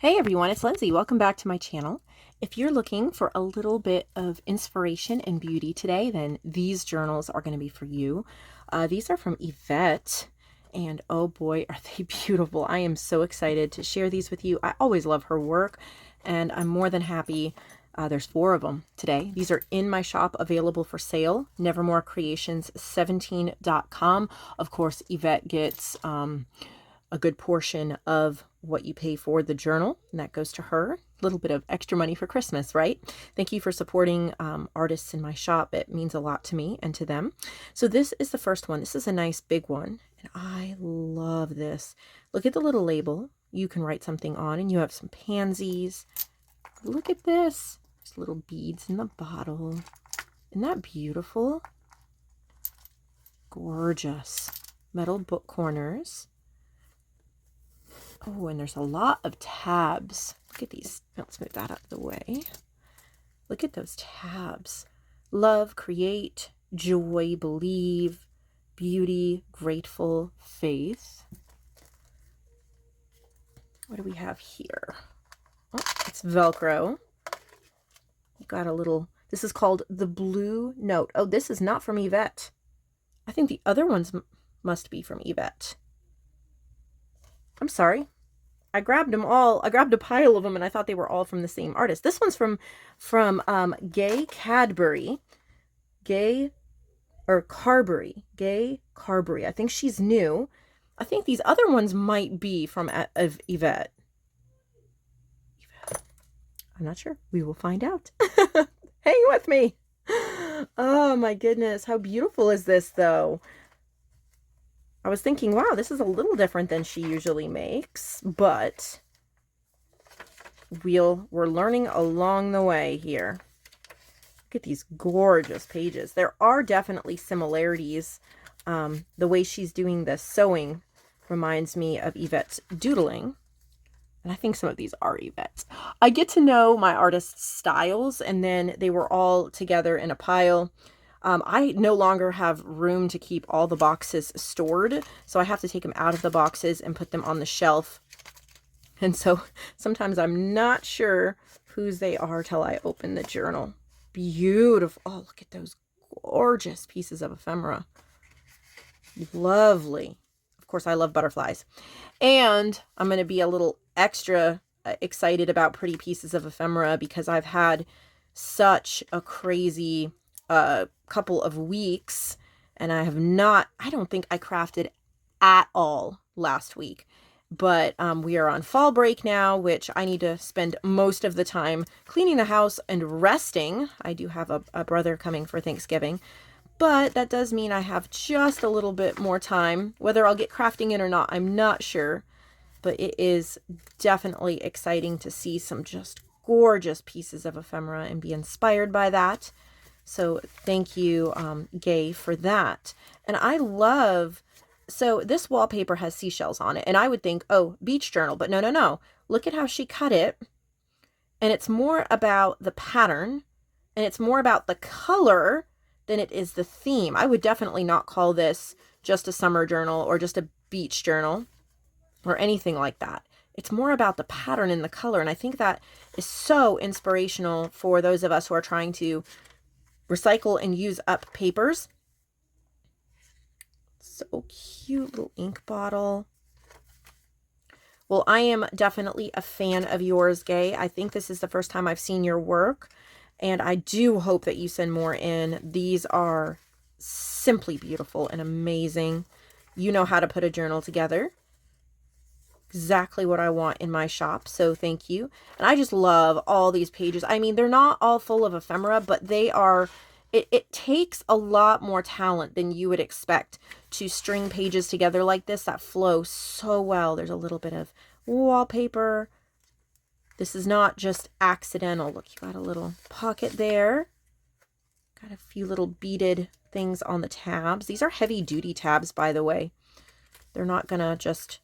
Hey everyone, it's Lindsay. Welcome back to my channel. If you're looking for a little bit of inspiration and beauty today, then these journals are going to be for you. These are from Yvette, and oh boy, are they beautiful. I am so excited to share these with you. I always love her work, and I'm more than happy. There's 4 of them today. These are in my shop, available for sale, nevermorecreations17.com. Of course, Yvette gets a good portion of what you pay for the journal, and that goes to her. A little bit of extra money for Christmas, right? Thank you for supporting artists in my shop. It means a lot to me and to them. So this is the first one. This is a nice big one, and I love this. Look at the little label. You can write something on, and you have some pansies. Look at this. There's little beads in the bottle. Isn't that beautiful? Gorgeous. Metal book corners. Oh, and there's a lot of tabs. Look at these. Let's move that out of the way. Look at those tabs. Love, create, joy, believe, beauty, grateful, faith. What do we have here? Oh, it's Velcro. You got a little, this is called the Blue Note. Oh, this is not from Yvette. I think the other ones must be from Yvette. I'm sorry. I grabbed them all. I grabbed a pile of them, and I thought they were all from the same artist. This one's from Gay Cadbury. Gay Carberry. Gay Carberry. I think she's new. I think these other ones might be from Yvette. I'm not sure. We will find out. Hang with me. Oh my goodness. How beautiful is this, though? I was thinking, wow, this is a little different than she usually makes, but we're learning along the way here. Look at these gorgeous pages. There are definitely similarities. The way she's doing the sewing reminds me of Yvette's doodling. And I think some of these are Yvette's. I get to know my artists' styles, and then they were all together in a pile. I no longer have room to keep all the boxes stored, so I have to take them out of the boxes and put them on the shelf. And so sometimes I'm not sure whose they are till I open the journal. Beautiful. Oh, look at those gorgeous pieces of ephemera. Lovely. Of course, I love butterflies. And I'm going to be a little extra excited about pretty pieces of ephemera because I've had such a crazy couple of weeks, and I don't think I crafted at all last week, but we are on fall break now, which I need to spend most of the time cleaning the house and resting. I do have a brother coming for Thanksgiving, but that does mean I have just a little bit more time. Whether I'll get crafting in or not, I'm not sure, but it is definitely exciting to see some just gorgeous pieces of ephemera and be inspired by that. So thank you, Gay, for that. And I love, so this wallpaper has seashells on it, and I would think, oh, beach journal, but no. Look at how she cut it. And it's more about the pattern, and it's more about the color than it is the theme. I would definitely not call this just a summer journal or just a beach journal or anything like that. It's more about the pattern and the color, and I think that is so inspirational for those of us who are trying to recycle and use up papers. So cute, little ink bottle. Well, I am definitely a fan of yours, Gay. I think this is the first time I've seen your work, and I do hope that you send more in. These are simply beautiful and amazing. You know how to put a journal together. Exactly what I want in my shop, so thank you. And I just love all these pages. I mean, they're not all full of ephemera, but they are, it takes a lot more talent than you would expect to string pages together like this that flow so well. There's a little bit of wallpaper. This is not just accidental. Look, you got a little pocket there. Got a few little beaded things on the tabs. These are heavy duty tabs, by the way. They're not gonna just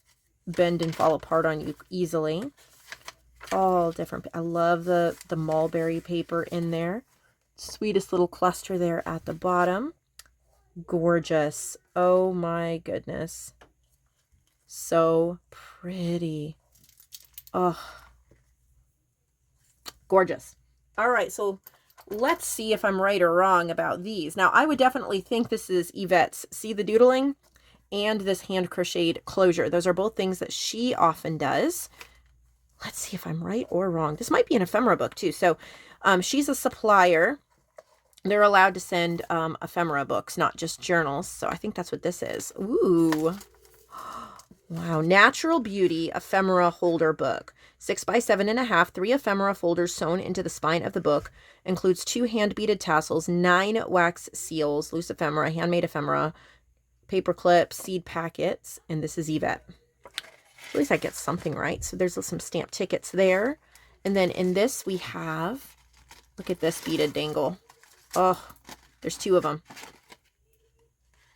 bend and fall apart on you easily. All different. I love the mulberry paper in there. Sweetest little cluster there at the bottom. Gorgeous. Oh my goodness. So pretty. Oh, Gorgeous. All right, so let's see if I'm right or wrong about these. Now, I would definitely think this is Yvette's See the Doodling and this hand crocheted closure. Those are both things that she often does. Let's see if I'm right or wrong. This might be an ephemera book too. So she's a supplier. They're allowed to send ephemera books, not just journals. So I think that's what this is. Ooh. Wow. Natural Beauty Ephemera Holder Book. 6 by 7.5, 3 ephemera folders sewn into the spine of the book. Includes 2 hand-beaded tassels, 9 wax seals, loose ephemera, handmade ephemera, paper clips, seed packets, and this is Yvette. At least I get something right. So there's some stamp tickets there. And then in this we have, look at this beaded dangle. Oh, there's 2 of them.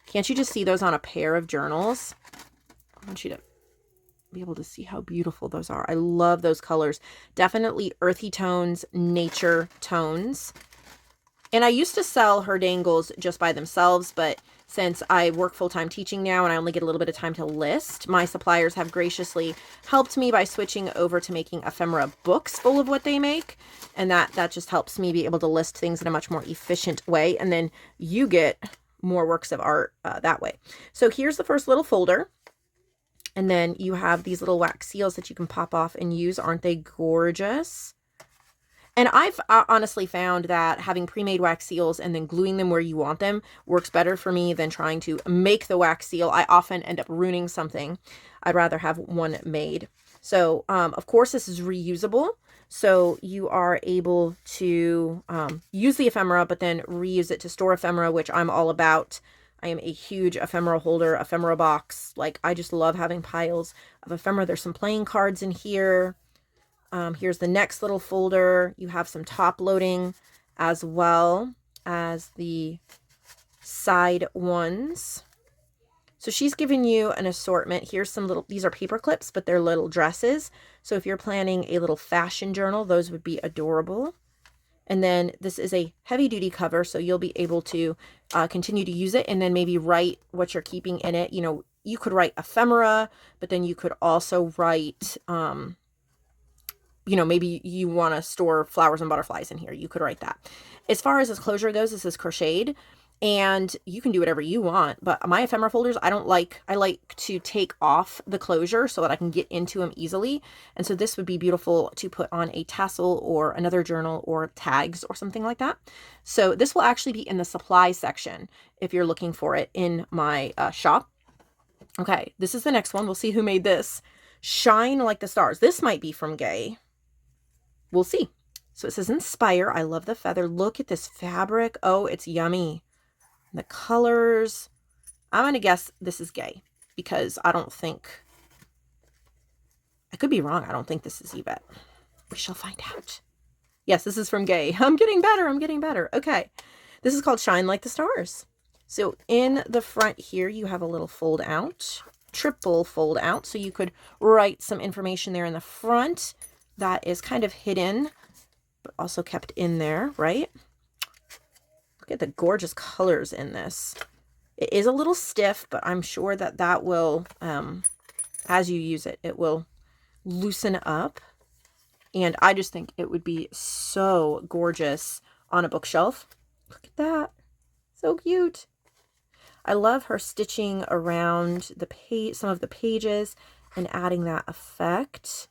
Can't you just see those on a pair of journals? I want you to be able to see how beautiful those are. I love those colors. Definitely earthy tones, nature tones. And I used to sell her dangles just by themselves, but since I work full-time teaching now and I only get a little bit of time to list, my suppliers have graciously helped me by switching over to making ephemera books full of what they make. And that just helps me be able to list things in a much more efficient way. And then you get more works of art that way. So here's the first little folder. And then you have these little wax seals that you can pop off and use. Aren't they gorgeous? And I've honestly found that having pre-made wax seals and then gluing them where you want them works better for me than trying to make the wax seal. I often end up ruining something. I'd rather have one made. So, of course, this is reusable. So you are able to use the ephemera, but then reuse it to store ephemera, which I'm all about. I am a huge ephemera holder, ephemera box. Like, I just love having piles of ephemera. There's some playing cards in here. Here's the next little folder. You have some top loading as well as the side ones. So she's given you an assortment. Here's some little, these are paper clips, but they're little dresses. So if you're planning a little fashion journal, those would be adorable. And then this is a heavy duty cover, so you'll be able to continue to use it and then maybe write what you're keeping in it. You know, you could write ephemera, but then you could also write, you know, maybe you want to store flowers and butterflies in here. You could write that. As far as this closure goes, this is crocheted. And you can do whatever you want, but my ephemera folders, I like to take off the closure so that I can get into them easily. And so this would be beautiful to put on a tassel or another journal or tags or something like that. So this will actually be in the supply section if you're looking for it in my shop. Okay, this is the next one. We'll see who made this. Shine Like the Stars. This might be from Gay. We'll see. So it says Inspire. I love the feather. Look at this fabric. Oh, it's yummy. The colors, I'm going to guess this is Gay because I don't think, I could be wrong. I don't think this is Yvette. We shall find out. Yes, this is from Gay. I'm getting better. I'm getting better. Okay. This is called Shine Like the Stars. So in the front here, you have a little fold out, triple fold out. So you could write some information there in the front that is kind of hidden, but also kept in there, right? Look at the gorgeous colors in this. It is a little stiff, but I'm sure that that will, as you use it, it will loosen up. And I just think it would be so gorgeous on a bookshelf. Look at that. So cute. I love her stitching around the page, some of the pages and adding that effect.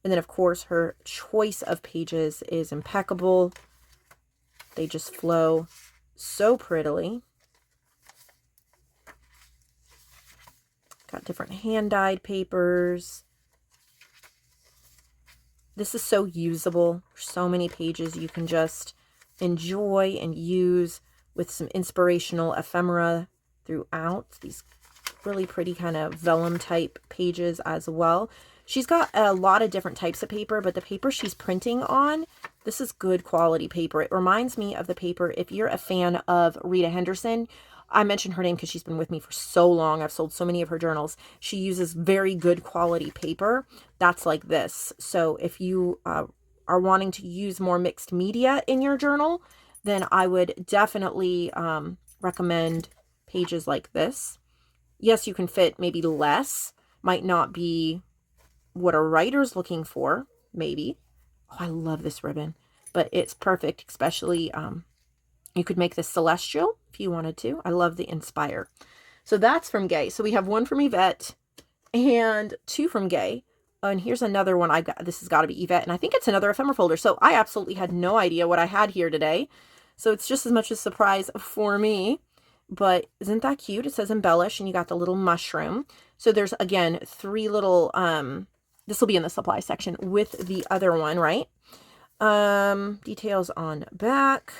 And then, of course, her choice of pages is impeccable. They just flow so prettily. Got different hand-dyed papers. This is so usable. There's so many pages you can just enjoy and use with some inspirational ephemera throughout. These really pretty kind of vellum type pages as well. She's got a lot of different types of paper, but the paper she's printing on, this is good quality paper. It reminds me of the paper, if you're a fan of Rita Henderson, I mentioned her name because she's been with me for so long. I've sold so many of her journals. She uses very good quality paper. That's like this. So if you are wanting to use more mixed media in your journal, then I would definitely recommend pages like this. Yes, you can fit maybe less. Might not be what a writer's looking for, maybe, Oh, I love this ribbon, but it's perfect, especially, you could make this celestial if you wanted to. I love the Inspire. So that's from Gay. So we have one from Yvette and two from Gay. And here's another one I got. This has got to be Yvette, and I think it's another ephemera folder. So I absolutely had no idea what I had here today. So it's just as much a surprise for me. But isn't that cute? It says embellish, and you got the little mushroom. So there's, again, three little, this will be in the supply section with the other one, right? Details on back.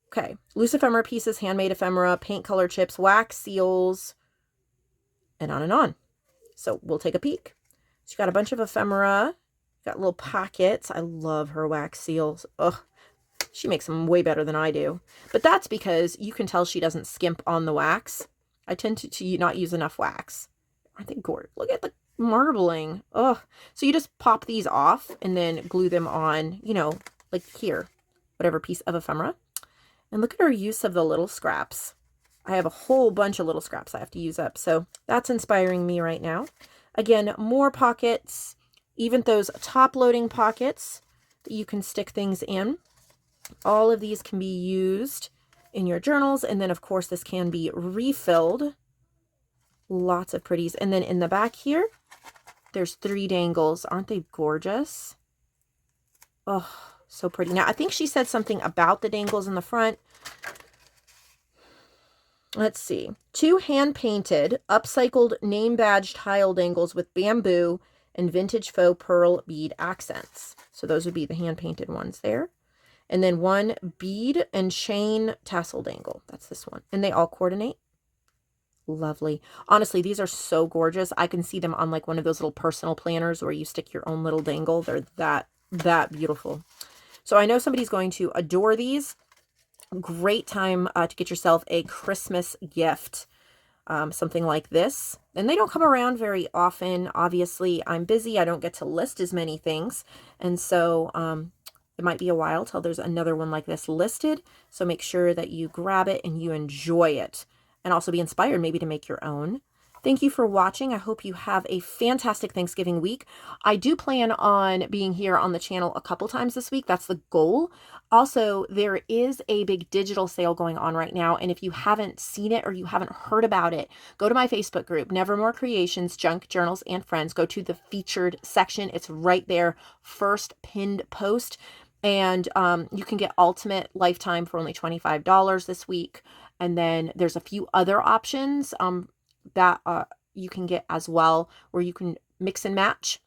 Okay. Loose ephemera pieces, handmade ephemera, paint color chips, wax seals, and on and on. So we'll take a peek. So you got a bunch of ephemera, got little pockets. I love her wax seals. Ugh, she makes them way better than I do. But that's because you can tell she doesn't skimp on the wax. I tend to not use enough wax. Aren't they gorgeous? Look at the marbling. Ugh. So you just pop these off and then glue them on, you know, like here, whatever piece of ephemera. And look at her use of the little scraps. I have a whole bunch of little scraps I have to use up. So that's inspiring me right now. Again, more pockets, even those top loading pockets that you can stick things in. All of these can be used in your journals. And then, of course, this can be refilled. Lots of pretties. And then in the back here, there's 3 dangles. Aren't they gorgeous? Oh, so pretty. Now, I think she said something about the dangles in the front. Let's see. 2 hand-painted, upcycled name badge tile dangles with bamboo and vintage faux pearl bead accents. So those would be the hand-painted ones there. And then 1 bead and chain tassel dangle. That's this one. And they all coordinate. Lovely. Honestly, these are so gorgeous. I can see them on like one of those little personal planners where you stick your own little dangle. They're that beautiful. So I know somebody's going to adore these. Great time to get yourself a Christmas gift, something like this. And they don't come around very often. Obviously, I'm busy. I don't get to list as many things. And so it might be a while till there's another one like this listed. So make sure that you grab it and you enjoy it. And also be inspired maybe to make your own. Thank you for watching. I hope you have a fantastic Thanksgiving week. I do plan on being here on the channel a couple times this week. That's the goal. Also, there is a big digital sale going on right now. And if you haven't seen it or you haven't heard about it, go to my Facebook group, Nevermore Creations, Junk Journals, and Friends. Go to the featured section. It's right there, first pinned post. And you can get Ultimate Lifetime for only $25 this week. And then there's a few other options that you can get as well, where you can mix and match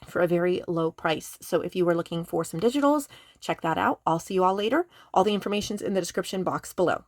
for a very low price. So if you were looking for some digitals, check that out. I'll see you all later. All the information's in the description box below.